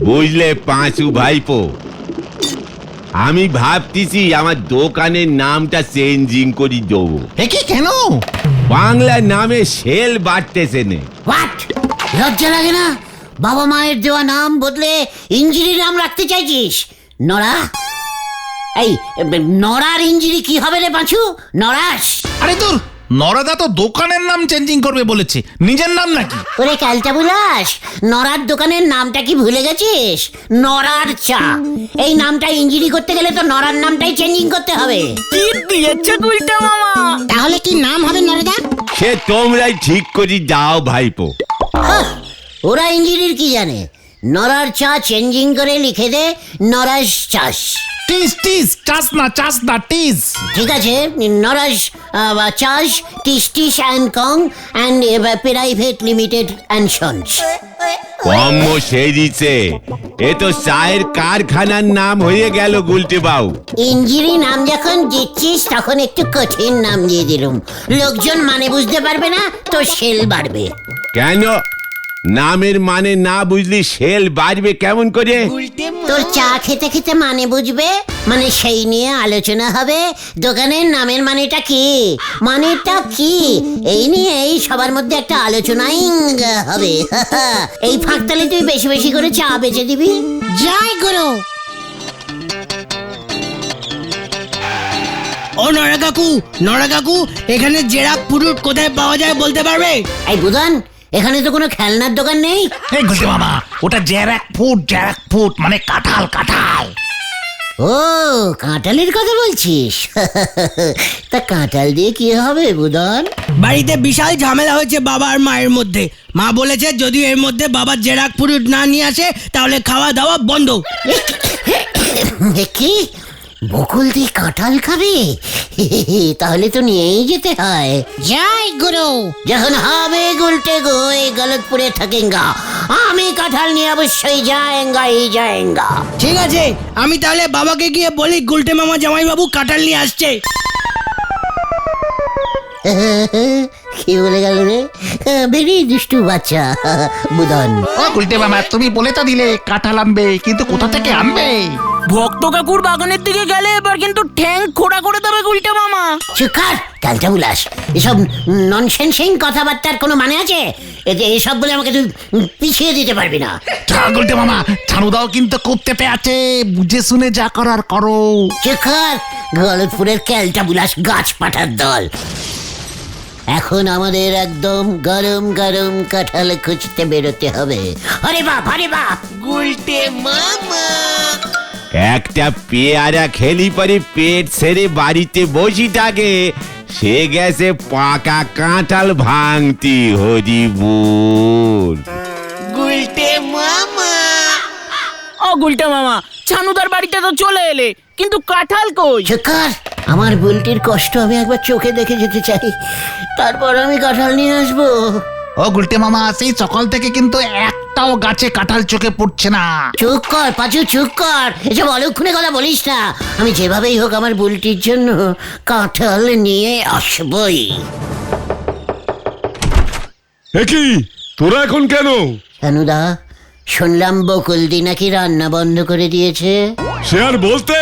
বুঝলে পাঁচু ভাইপো, আমি ভাবতেছি আমার দোকানের নামটা চেঞ্জিং করে দেবো। একে কেন? বাংলা নামে সেল বাড়তেছে নে। হোয়াট? লজ্জা লাগে না? বাবা মায়ের দেওয়া নাম বদলে ইঞ্জিরি নাম রাখতে চাইছিস? নড়া? এই নড়ার ইঞ্জিরি কি হবে রে পাঁচু? নড়াস? আরে তোর নরাদা তো দোকানের নাম চেঞ্জিং করবে বলেছে, নিজের নাম নাকি? ওরে ক্যালটা বুলাস, নড়ার দোকানের নামটা কি ভুলে গেছিস? নড়ার চা। এই নামটা ইঞ্জিরি করতে গেলে তো নড়ার নামটাই চেঞ্জিং করতে হবে। কি দিয়েছে গুলটা মামা? তাহলে কি নাম হবে নড়দা? সে তোমরাই ঠিক করে যাও ভাইপো। ওরা ইঞ্জিনিয়ার কি জানে? নড়ার চা চেঞ্জিং করে লিখে দে নরাস চাষ। টিস টিস, চাস না টিস। ঠিক আছে, নরাস চাষ টিস টিস অ্যান্ড কং অ্যান্ড প্রাইভেট লিমিটেড অ্যান্ড সন্স। কম সেরিছে, এ তো চায়ের কারখানার নাম হয়ে গেল গুলটে বাউ। ইঞ্জিরি নাম যখন দিচ্ছিস তখন একটু কঠিন নাম দিয়ে দিলুম, লোকজন মানে বুঝতে পারবে না, তো সেল বাড়বে। কেন? নামের মানে না বুঝলি সেল বাড়বে কেমন করে? তোর চা খেতে খেতে মানে বুঝবে, মানে সেই নিয়ে আলোচনা হবে। দোকানের নামের মানেটা কি, মানেটা কি, এই নিয়ে এই সবার মধ্যে একটা আলোচনাই হবে। এই ফাঁকতালে তুই বেশি বেশি করে চা বেচে দিবি। জয় গুরু। ও নড়া কাকু, এখানে জেরাক পুরুট কোথায় পাওয়া যায় বলতে পারবে? এই বুধন, এখানে তো কোনো খেলনার দোকান নেই। এই গুলটে মামা, ওটা জ্যারাক ফুট মানে কাঁঠাল। ও, কাঁঠালের কথা বলছিস? তা কাঁঠাল দিয়ে কি হবে বুধন? বাড়িতে বিশাল ঝামেলা হয়েছে বাবা আর মায়ের মধ্যে। মা বলেছে যদি এর মধ্যে বাবার জেরাক পুরুট না নিয়ে আসে তাহলে খাওয়া দাওয়া বন্ধ। কি বকুল দিয়ে কাঁঠাল খাবে? তাহলে তো নিয়েই যেতে হয়। জয় গুরু। যখন হবে গুলটে গোয় গলতপুরে থাকেঙ্গা, আমি কাঁঠাল নিয়ে অবশ্যই যায়েঙ্গা। ঠিক আছে, আমি তাহলে বাবাকে গিয়ে বলি গুলটে মামা জামাইবাবু কাঁঠাল নিয়ে আসছে। কি বলে গেল রে? বেরি দুষ্টু বাচ্চা বুধন। ও গুলটে মামা, তুমি বলে তো দিলে কাঁঠাল আনবে, কিন্তু কোথা থেকে আনবে? ভক্ত কাকুর বাগানের দিকে গেলে এবার কিন্তু ঠ্যাং খোড়া করে দেবে গুলটে মামা। চুকার ক্যালটা বুলাস, এসব ননসেন্সিং কথাবার্তার কোনো মানে আছে? এসব বলে আমাকে তুই পিছিয়ে দিতে পারবি না। গুলটে মামা, ছানুদাও কিন্তু কুত্তেতে আছে, বুঝে শুনে যা করার করো। চুকার গলতপুরের ক্যালটা বুলাস গাছ পাঠার দল। এখন আমাদের একদম গরম গরম কাঁঠাল খুঁজতে বেরোতে হবে। আরে বাপ গুলটে মামা। একটা পেয়ারা খেলি পরে পেট ছেড়ে বাড়িতে বসি থাকে, সে গেছে পাকা কাঁঠাল ভাঙতি। হরিবুল। ও গুলটে মামা, ছানুদার বাড়িতে তো চলে এলে, কিন্তু কাঁঠাল কই? চুকার, আমার বুলটির কষ্ট আমি একবার চোখে দেখে যেতে চাই, তারপর আমি কাঁঠাল নিয়ে আসবো। ও গুলটে মামা, সেই সকাল থেকে কিন্তু একটাও গাছে কাঁঠাল চোখে পড়ছে না। চুপ কর পাঁচু, চুপ কর, এসব অলক্ষণে কথা বলিস না। আমি যেভাবেই হোক আমার বুলটির জন্য কাঁঠাল নিয়ে আসবই। কি তোরা এখন কেন? সানুদা, শুনলাম বকুলদি নাকি রান্না বন্ধ করে দিয়েছে। সে আর বলতে,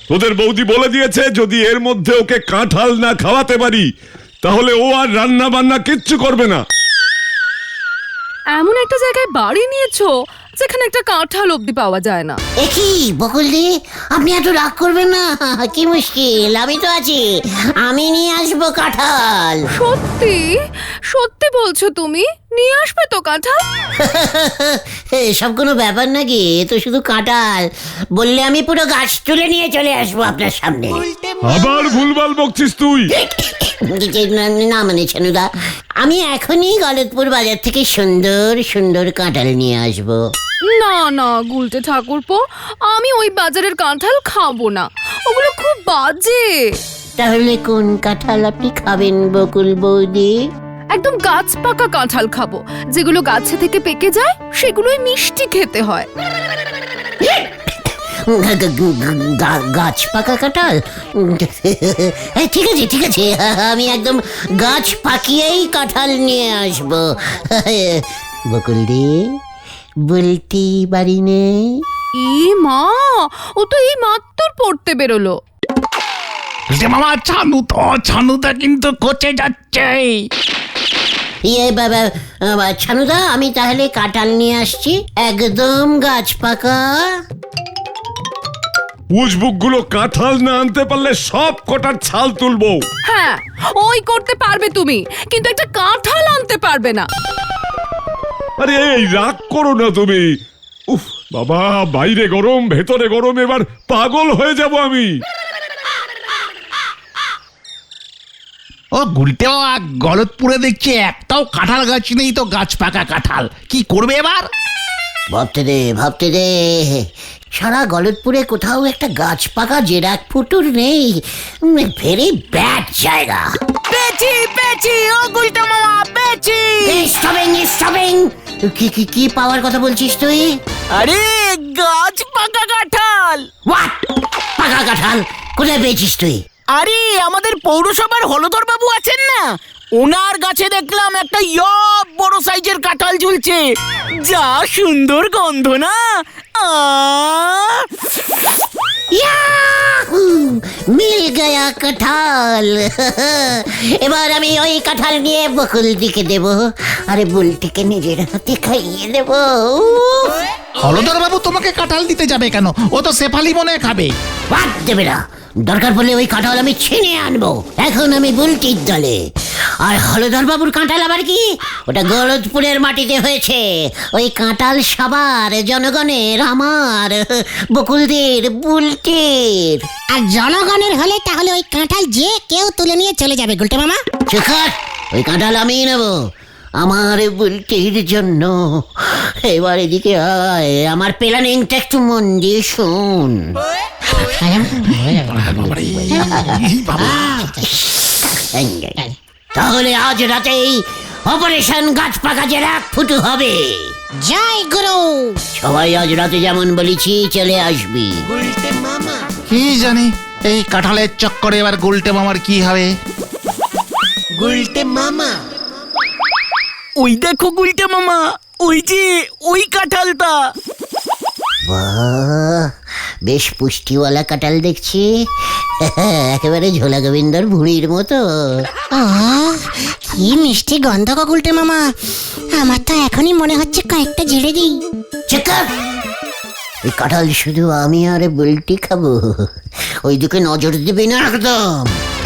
তোদের বৌদি বলে দিয়েছে যদি এর মধ্যে ওকে কাঁঠাল না খাওয়াতে পারি তাহলে ও আর রান্না বান্না কিচ্ছু করবে না। এমন একটা জায়গায় বাড়ি নিয়েছো যেখানে একটা কাঁঠাল অব্দি পাওয়া যায় না। একই বকুলদি, আপনি এত রাগ করবেন না, কি মুশকিল, আমি তো আছি, আমি নিয়ে আসবো কাঁঠাল। সত্যি সত্যি বলছো তুমি? নিয়ে আসবে তো কাঁঠাল? এসব কোনো ব্যাপার নাকি? এ তো শুধু কাঁঠাল, বললে আমি পুরো গাছ তুলে নিয়ে চলে আসবো আপনার সামনে। আবার ভুলভাল বকছিস তুই। না মানে ছানুদা, আমি এখনই গলতপুর বাজার থেকে সুন্দর সুন্দর কাঁঠাল নিয়ে আসবো। না না গুলটে ঠাকুরপো, আমি ওই বাজারের কাঁঠাল খাবো না, ওগুলো খুব বাজে। তাহলে কোন কাঁঠাল আপনি খাবেন বকুল বৌদি? একদম গাছ পাকা কাঁঠাল খাবো, যেগুলো গাছে থেকে পেকে যায়, সেগুলোই মিষ্টি খেতে হয়। গাছ পাকা কাঁঠাল? ঠিক আছে ঠিক আছে, আমি একদম গাছ পাকিয়েই কাঁঠাল নিয়ে আসবো। বকুলদি, বলতি বাড়ি নেই? ই মা, ও তো এই মাত্র পড়তে বেরোলো। গুলটে মামা, ছানুটা কিন্তু কোচে যাচ্ছে। ইয়ে বাবা, ছানুদা, আমি তাহলে কাঁঠাল নিয়ে আসছি, একদম গাছ পাকা। উজবুক গুলো কাঁঠাল না আনতে পারলে সব কটার ছাল তুলবো। হ্যাঁ, ওই করতে পারবে তুমি, কিন্তু একটা কাঁঠাল আনতে পারবে না। আরে এই রাগ করো না তুমি। উফ বাবা, বাইরে গরম ভেতরে গরম, এবার পাগল হয়ে যাব আমি। ও গুলটে মামা, গলতপুরে দেখছি একটাও কাঁঠাল গাছ নেই, তো গাছ পাকা কাঁঠাল কি করবে এবার? ভাবতে দে, সারা গলতপুরে কোথাও একটা গাছ পাকা জেরাক ফুটুর নেই। ভেরি ব্যাড জায়গা। পেয়েছি ও গুলটে মামা, পেয়েছি। স্টপিং। কি পাওয়ার কথা বলছিস তুই? আরে গাছ পাকা কাঁঠাল। হোয়াট? পাকা কাঁঠাল কোথায় পেয়েছিস তুই? আরে আমাদের পৌরসভার হলধর বাবু আছেন না, ওনার গাছে দেখলাম একটা বড় সাইজের কাঁঠাল ঝুলছে। যা সুন্দর গন্ধ না! ইয়াহু! মিল গয়া কাঁঠাল। এবার আমি ওই কাঁঠাল নিয়ে বকুলদিকে দেব, আরে বুলটিকে নিজের হাতে খাইয়ে দেব। হলধর বাবু তোমাকে কাঁঠাল দিতে যাবে কেন? ও তো শেফালি মনে খাবে। বাদ দেবে না, দরকার পড়লে ওই কাঁঠাল আমি ছিনিয়ে আনবো। এখন আমি বুলটির দলে। আর হলধর বাবুর কাঁঠাল আবার কি? ওটা গলতপুরের মাটিতে হয়েছে। ওই কাঁঠাল সবার, জনগণের, আমার, বকুলদের, বুলটির। আর জনগণের হলে তাহলে ওই কাঁঠাল যে কেউ তুলে নিয়ে চলে যাবে গুলটে মামা। চুকার, ওই কাঁঠাল আমিই নেব, আমার বুলটির জন্য। এবার এদিকে আয়, আমার প্ল্যানিংটা একটু মন দিয়ে শোন। তাহলে আজ রাতেই অপারেশন গাছ পাকা জেরাক ফুটু হবে। জয় গুরু। সবাই আজ রাতে যেমন বলেছি চলে আসবি। কি জানি এই কাঁঠালের চক্করে এবার গুলটে মামার কি হবে। ওই দেখো গুলটে মামা, ওই যে ওই কাঁঠালটা। বাহ, বেশ পুষ্টিওয়ালা কাঁঠাল দেখছি। একেবারে ঝোলা গোবিন্দর ভুঁড়ির মতো। কি মিষ্টি গন্ধ গো গুলটে মামা, আমার তো এখনই মনে হচ্ছে কয়েকটা ঝেড়ে দিই। চেকার, এই কাঁঠাল শুধু আমি আর বুলটি খাবো, ওইদিকে নজর দিবি না একদম।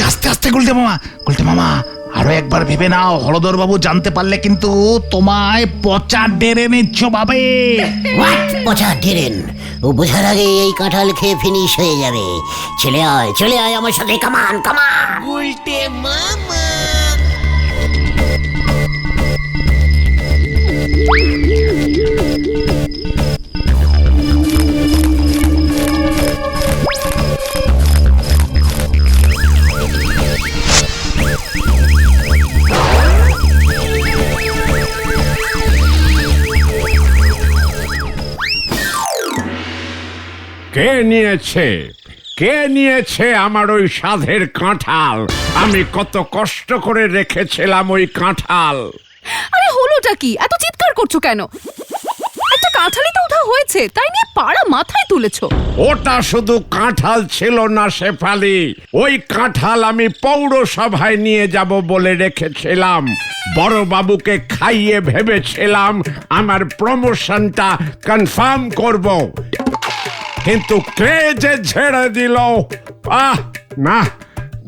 আস্তে আস্তে গুলটে মামা, আরো একবার ভেবে নাও, হলধর বাবু জানতে পারলে কিন্তু তোমায় পচা ডেরে নিচ্ছ ভাবে। হোয়াট পচা ডেরেন? ও বোঝার আগে এই কাঁঠাল খেয়ে ফিনিশ হয়ে যাবে। চলে আয় আমার সাথে, কামান। উল্টে মামা। কে নিয়েছে আমার ওই সাধের কাঁঠাল? আমি কত কষ্ট করে রেখেছিলাম ওই কাঁঠাল। আরে হলোটা কি, এত চিৎকার করছো কেন? একটা কাঁঠালই তো উঠা হয়েছে, তাই নিয়ে পাড়া মাথায় তুলেছো। ওটা শুধু কাঁঠাল ছিল না শেফালি, ওই কাঁঠাল আমি পৌরসভায় নিয়ে যাব বলে রেখেছিলাম। বড় বাবুকে খাইয়ে ভেবেছিলাম আমার প্রমোশনটা কনফার্ম করব, কিন্তু কে যে ছেড়ে দিল। না,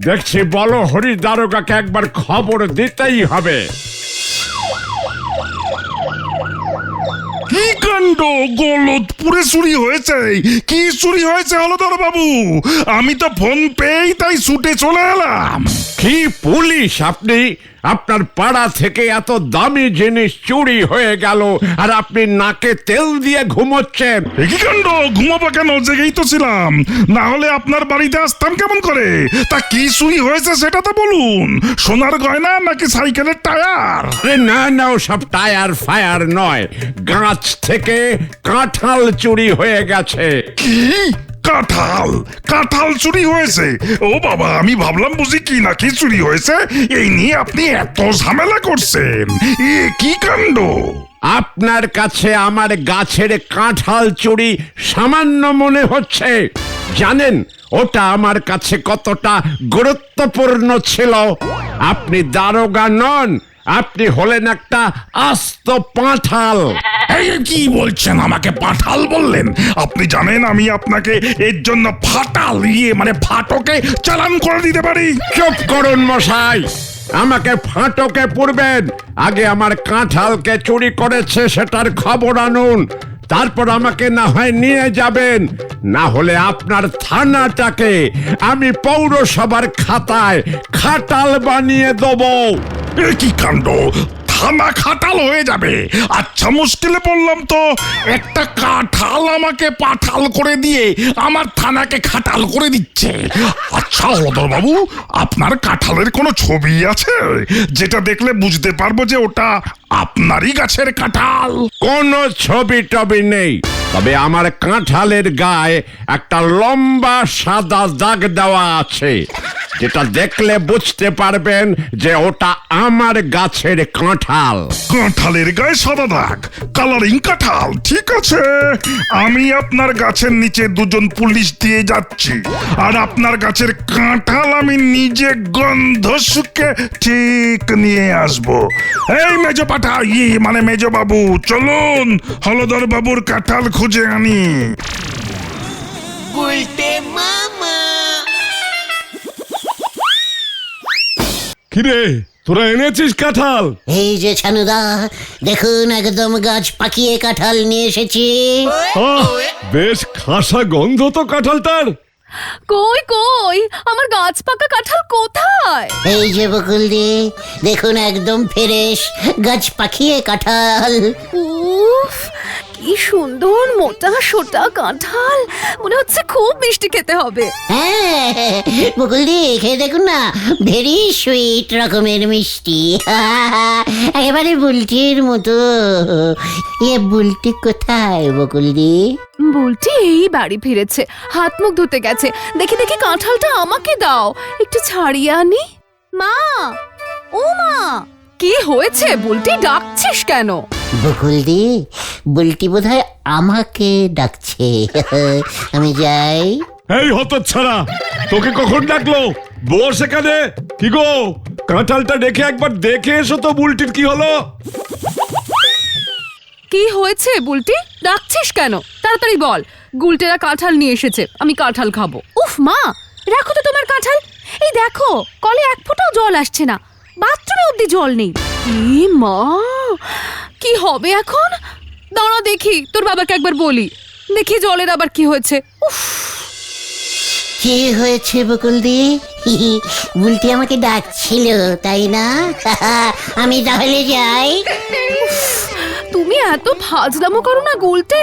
দেখছি বলো হরি দারোগাকে একবার খবর দিতেই হবে। কি কাণ্ড! গলতপুরে চুরি হয়েছে? কি চুরি হয়েছে হলধর বাবু? আমি তো ফোন পেয়েই তাই ছুটে চলে এলাম। কি পুলিশ আপনি? আপনার পাড়া থেকে এত দামি জিনিস চুরি হয়ে গেল আর আপনি নাকে তেল দিয়ে ঘুমোচ্ছেন। কি কাণ্ড, ঘুমাবো কেন? জেগেই তো ছিলাম, না হলে আপনার বাড়িতে আসতাম কেমন করে? তা কি চুরি হয়েছে সেটা তো বলুন। সোনার গয়না নাকি সাইকেলের টায়ার? আরে না না, ওসব টায়ার ফায়ার নয়, গাছ থেকে কাঁঠাল চুরি হয়ে গেছে। কি কাঁঠাল? কাঁঠাল চুরি হয়েছে? ও বাবা, আমি ভাবলাম বুঝি কি নাকি চুরি হয়েছে, এই নিয়ে আপনি এত ঝামেলা করছেন। এ কি কাণ্ড! আপনার কাছে আমার গাছের কাঁঠাল চুরি সামান্য মনে হচ্ছে? জানেন ওটা আমার কাছে কতটা গুরুত্বপূর্ণ ছিল? আপনি দারোগা নন, আপনি হলেন একটা আস্ত পাঁঠাল। এই কি বলছেন? আমাকে পাঠাল বললেন? আপনি জানেন আমি আপনাকে এর জন্য ফাটাল মানে ফাটকে চালান করে দিতে পারি। চুপ করুন মশাই, আমাকে ফাটকে পুরবেন। আগে আমার কাঁঠালকে চুরি করেছে সেটার খবর আনুন, তারপর আমাকে না হয় নিয়ে যাবেন, না হলে আপনার থানাটাকে আমি পৌরসভার খাতায় খাটাল বানিয়ে দেবো। এ কি কাণ্ড, থানা খাটাল হয়ে যাবে? আচ্ছা, মুশকিলে পড়লাম তো। একটা কাঁঠাল আমাকে পাঠাল করে দিয়ে আমার থানাকে খাটাল করে দিচ্ছে। আচ্ছা হলদর বাবু, আপনার কাঁঠালের কোনো ছবি আছে যেটা দেখলে বুঝতে পারবো যে ওটা আপনারই গাছের কাঁঠাল? কোনো ছবি টবি নেই, তবে আমার কাঁঠালের গায়ে একটা লম্বা সাদা দাগ দেওয়া আছে, যেটা দেখলে বুঝতে পারবেন যে ওটা আমার গাছের কাঁঠাল। কাঁঠালের গায়ে সাদা দাগ, কালারিং কাঁঠাল। ঠিক আছে, আমি আপনার গাছের নিচে দুজন পুলিশ দিয়ে যাচ্ছি, আর আপনার গাছের কাঁঠাল আমি নিজে গন্ধ শুকে ঠিক নিয়ে আসবো। এই মেজো পাঠা, মানে মেজো বাবু, চলুন হলদর বাবুর কাঁঠাল খুঁজে আনি। কিরে, তোরা এনেছিস কাঁঠাল? এই যে ছানুদা, দেখুন একদম গাছ পাকিয়ে কাঁঠাল নিয়ে এসেছি। আহ, বেশ খাসা গন্ধ তো কাঁঠালটার। কই কই আমার গাছ পাকা কাঁঠাল কোথায়? এই যে বকুলদি, দেখুন একদম ফ্রেশ গাছ পাকিয়ে কাঁঠাল। উফ, কি সুন্দর মোটা সোটা কাঁঠাল, মনে হচ্ছে খুব মিষ্টি খেতে হবে। হ্যাঁ বকুলদি, খেয়ে দেখুন না, ভেরি সুইট রকমের মিষ্টি। একেবারে বুলটির মতো। বুলটি কোথায় বকুলদি? বুলটি এই বাড়ি ফিরেছে, হাত মুখ ধুতে গেছে। দেখি দেখি কাঁঠালটা আমাকে দাও, একটু ছাড়িয়ে আনি। মা, ও মা, কি হয়েছে? বুলটি ডাকছিস কেন? বকুলদি, বুলটি বোধহয় আমাকে ডাকছে। আমি যাই। এই হতচ্ছাড়া, তোকে কখন ডাকলো? বস এখানে। কি গো, কাঁঠালটা রেখে একবার দেখে এসো তো বুলটির কি হলো। কি হয়েছে বুলটি? ডাকছিস কেন? তাড়াতাড়ি বল। গুলটেরা কাঁঠাল নিয়ে এসেছে, আমি কাঁঠাল খাবো। উফ মা, রাখো তো তোমার কাঁঠাল। এই দেখো, কলে এক ফোঁটাও জল আসছে না, বাথরুমে অব্দি জল নেই। এ মা, কি হবে এখন? দাঁড়া দেখি, তোর বাবাকে একবার বলি, দেখি জলের আবার কি হয়েছে। উফ, কি হয়েছে বকুলদি? বুলটি আমাকে ডাকছিল, তাই না? আমি তাহলে যাই। তুমি এত ফাজলামো করো না গুলটে,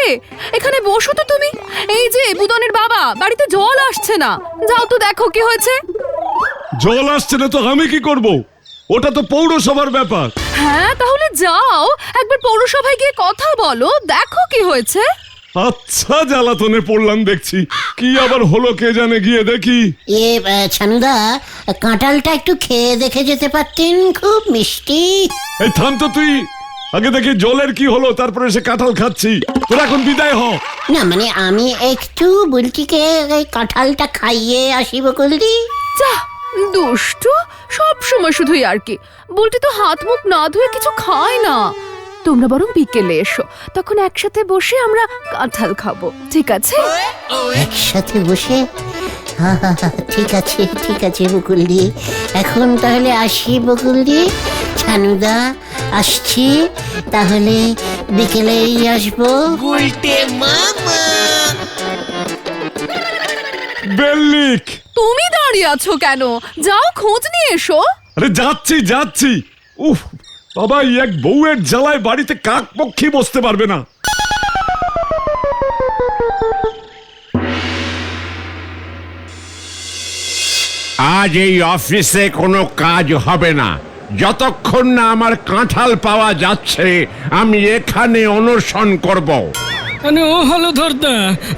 এখানে বসো তো তুমি। এই যে বুদনের বাবা, বাড়িতে জল আসছে না, যাও তো দেখো কি হয়েছে। জল আসছে না তো আমি কি করব? ওটা তো পৌরসভার ব্যাপার। হ্যাঁ, তাহলে যাও একবার পৌরসভায় গিয়ে কথা বলো, দেখো কি হয়েছে। আচ্ছা, জ্বালাতনে পড়লাম দেখছি। কি আবার হলো কে জানে, গিয়ে দেখি। ছানুদা, কাঁঠালটা একটু খেয়ে দেখে যেতে পারতেন, খুব মিষ্টি। এই থাম তো তুই, আগে দেখি জলের কি হলো, তারপরে সে কাঁঠাল খাচ্ছি। তোর এখন বিদায় হ। না মানে আমি একটু বুলটিকে এই কাঁঠালটা খাইয়ে আসি বকুলদি। যা দুষ্টু, সব সময় শুধুই আর কি। বলতে তো হাত মুখ না ধুয়ে কিছু খায় না। তোমরা বরং বিকেলে এসো, তখন একসাথে বসে আমরা কাঁঠাল খাবো, ঠিক আছে? একসাথে বসে? ঠিক আছে ঠিক আছে বকুলদি, এখন তাহলে আসি বকুলদি। ছানুদা, আসছি তাহলে, বিকেলেই আসবো। বেল্লিক, তুমি দাঁড়িয়ে আছো কেন? যাও খোঁজ নিয়ে এসো। আরে যাচ্ছি যাচ্ছি, উফ বাবা, এই এক বউয়ের জ্বালায় বাড়িতে কাক পক্ষী বসতে পারবে না। আজ এই অফিসে কোনো কাজ হবে না যতক্ষণ না আমার কাঁঠাল পাওয়া যাচ্ছে। আমি এখানে অনশন করব। মানে ও হলধরদা,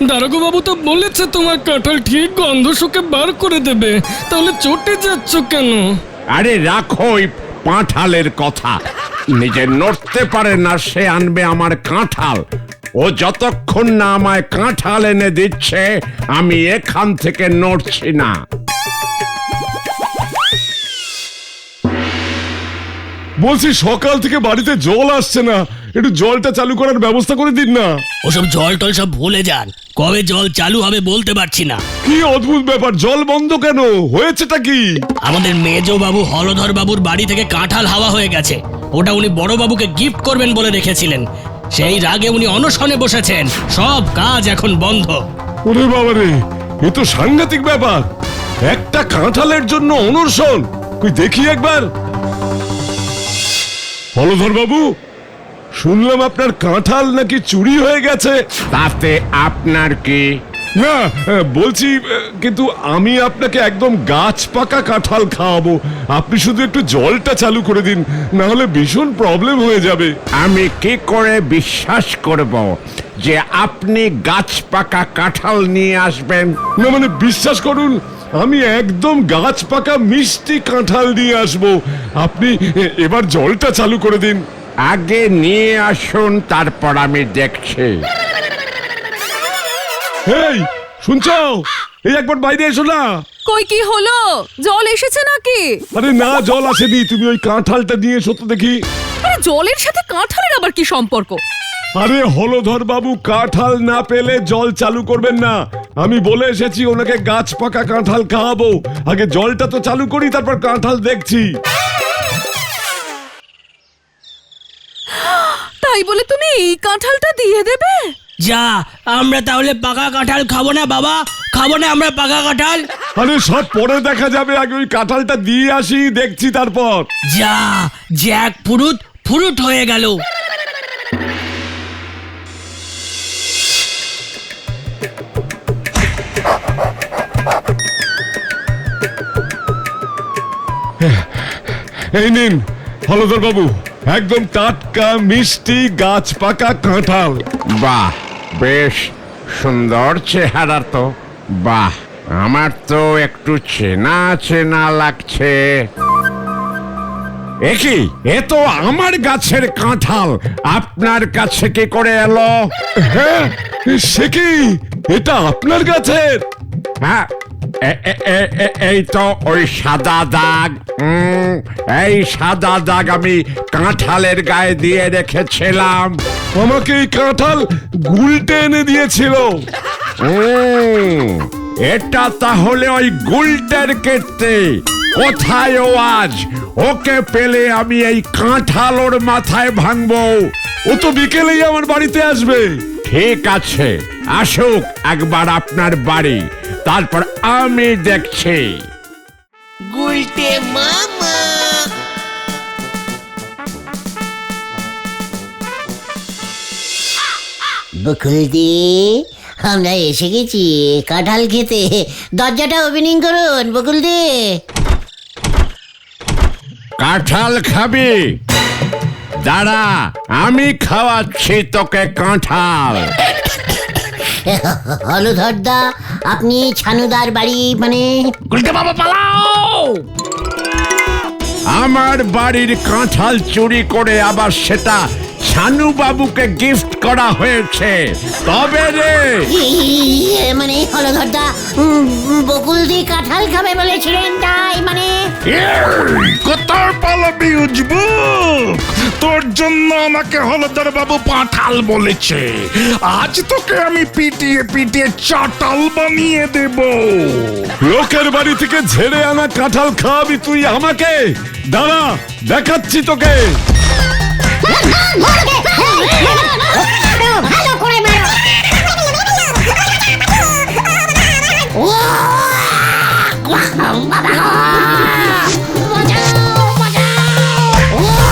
দারোগা বাবু তো বলেছে তোমার কাঁঠাল ঠিক গন্ধ শুকে বার করে দেবে, তাহলে চটে যাচ্ছ কেন? আরে রাখো ওই পাঁঠালের কথা। নিজে নড়তে পারে না সে আনবে আমার কাঁঠাল। ও যতক্ষণ না আমায় কাঁঠাল এনে দিচ্ছে আমি এখান থেকে নড়ছি না। বলছি সকাল থেকে বাড়িতে জল আসছে না, একটু জলটা চালু করার ব্যবস্থা করে দিন না। ওসব জল টল সব ভুলে যান, কবে জল চালু হবে বলতে পারছি না। কি অদ্ভুত ব্যাপার, জল বন্ধ কেন? হয়েছেটা কি? আমাদের মেজ বাবু হলধর বাবুর বাড়ি থেকে কাঁঠাল হাওয়া হয়ে গেছে। ওটা উনি বড় বাবুকে গিফট করবেন বলে রেখেছিলেন, সেই রাগে উনি অনশনে বসেছেন। সব কাজ এখন বন্ধ। ওরে বাবারে, এ তো সাংঘাতিক ব্যাপার। একটা কাঁঠালের জন্য অনশন? কই দেখি একবার। হলধর বাবু, শুনলাম আপনার কাঁঠাল নাকি চুরি হয়ে গেছে। তাতে আপনার কি? না, বলছি কিন্তু আমি আপনাকে একদম গাছ পাকা কাঁঠাল খাওয়াবো। আপনি শুধু একটু জলটা চালু করে দিন, না হলে ভীষণ প্রবলেম হয়ে যাবে। আমি কি করে বিশ্বাস করব যে আপনি গাছ পাকা কাঁঠাল নিয়ে আসবেন? না মানে বিশ্বাস করুন, আমি একদম গাছ পাকা মিষ্টি কাঁঠাল নিয়ে আসবো। আপনি এবার জলটা চালু করে দিন। আগে নিয়ে আসুন, তারপর আমি দেখছি। এই শুনছো, এই একবার বাইরে এসো না। কই কি হলো? জল এসেছে নাকি? আরে না, জল আসেনি, তুমি ওই কাঁঠালটা নিয়ে এসো তো দেখি। আরে জলের সাথে কাঁঠালের আবার কি সম্পর্ক? আরে হলধর বাবু কাঁঠাল না পেলে জল চালু করবেন না। আমি বলে এসেছি ওনাকে গাছ পাকা কাঁঠাল খাওয়াবো। আগে জলটা তো চালু করি, তারপর কাঁঠাল দেখছি। তাই বলে তুমি এই কাঁঠালটা দিয়ে দেবে? যা, আমরা তাহলে পাকা কাঁঠাল খাবো না বাবা, খাবো না আমরা পাকা কাঁঠাল। আরে সব পরে দেখা যাবে, আগে ওই কাঁঠালটা দিয়ে আসি, দেখছি তারপর। যা, জ্যাক ফুরুট ফুরুট হয়ে গেল। এই নিন হলধর বাবু, একদম টাটকা মিষ্টি গাছ পাকা কাঁঠাল। বাহ, বেশ সুন্দর চেহারা তো। বাহ, আমার তো একটু চেনা চেনা লাগছে। একই, এ তো আমার গাছের কাঁঠাল, আপনার কাছে কি করে এলো? হ্যাঁ, সে কি, এটা আপনার গাছের? হ্যাঁ, এই তো ওই সাদা দাগ। এই সাদা দাগ আমি কাঁঠালের গায়ে দিয়ে রেখেছিলাম। আমাকে এই কাঁঠাল গুলটে এনে দিয়েছিল। এটা তাহলে ওই গুলটের কীর্তি। কোথায় ও আজ? ওকে পেলে আমি এই কাঁঠাল ওর মাথায় ভাঙবো। ও তো বিকেলেই আমার বাড়িতে আসবে। ঠিক আছে, আসুক একবার আপনার বাড়ি, তারপর আমি দেখছি। গুলটে মামা। বকুলদি, আমরা এসে গেছি কাঁঠাল খেতে। দরজাটা ওপেনিং করুন বকুলদি। কাঁঠাল খাবি? দাঁড়া, আমি খাওয়াচ্ছি তোকে কাঁঠাল। হলধরদা, আপনি ছানুদার বাড়ি মানে? গুলটে মামা পালাও! আমার বাড়ির কাঁঠাল চুরি করে আবার সেটা ছানু বাবুকে গিফট করা হয়েছে, তবে রে। মানে হলধরদা, বকুলদি কাঁঠাল খাবে বলেছিলেন, তাই মানে? কোথায় পালাবি উজবুক? তোর জন্য আমাকে হলধর বাবু পাঁঠাল বলেছে। আজ তোকে আমি পিটিয়ে পিটিয়ে চাটাল বানিয়ে দেব। লোকের বাড়ি থেকে ঝেড়ে আনা কাঁঠাল খাওয়াবি তুই আমাকে? দাঁড়া, দেখাচ্ছি তোকে। ভালো করে মারো। বাবা গো! বাঁচাও, বাঁচাও!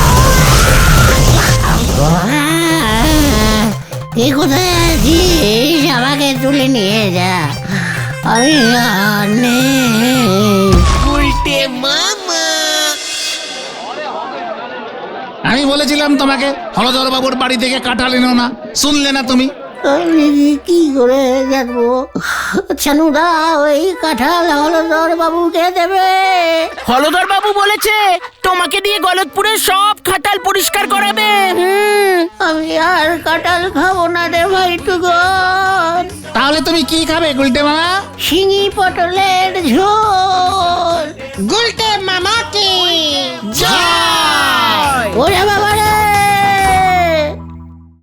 কে কোথায় আছিস আমাকে তুলে নিয়ে যা, আমি আর নেই। আমি বলেছিলাম তোমাকে হলধর বাবুর বাড়ি থেকে কাঁঠাল এনো না, শুনলে না তুমি? আমি কি করে জানবো ছানুদা ওই কাঁঠাল হলদর বাবুকে দেবে? হলধর বাবু বলেছে তোমাকে দিয়ে গলতপুরের সব খাটাল পরিষ্কার করাবে। আমি আর কাঁঠাল খাবো না রে ভাইটুগন। তাহলে তুমি কি খাবে গুলটে মামা? শিঙি পটলের ঝোল। গুলটে মামা কি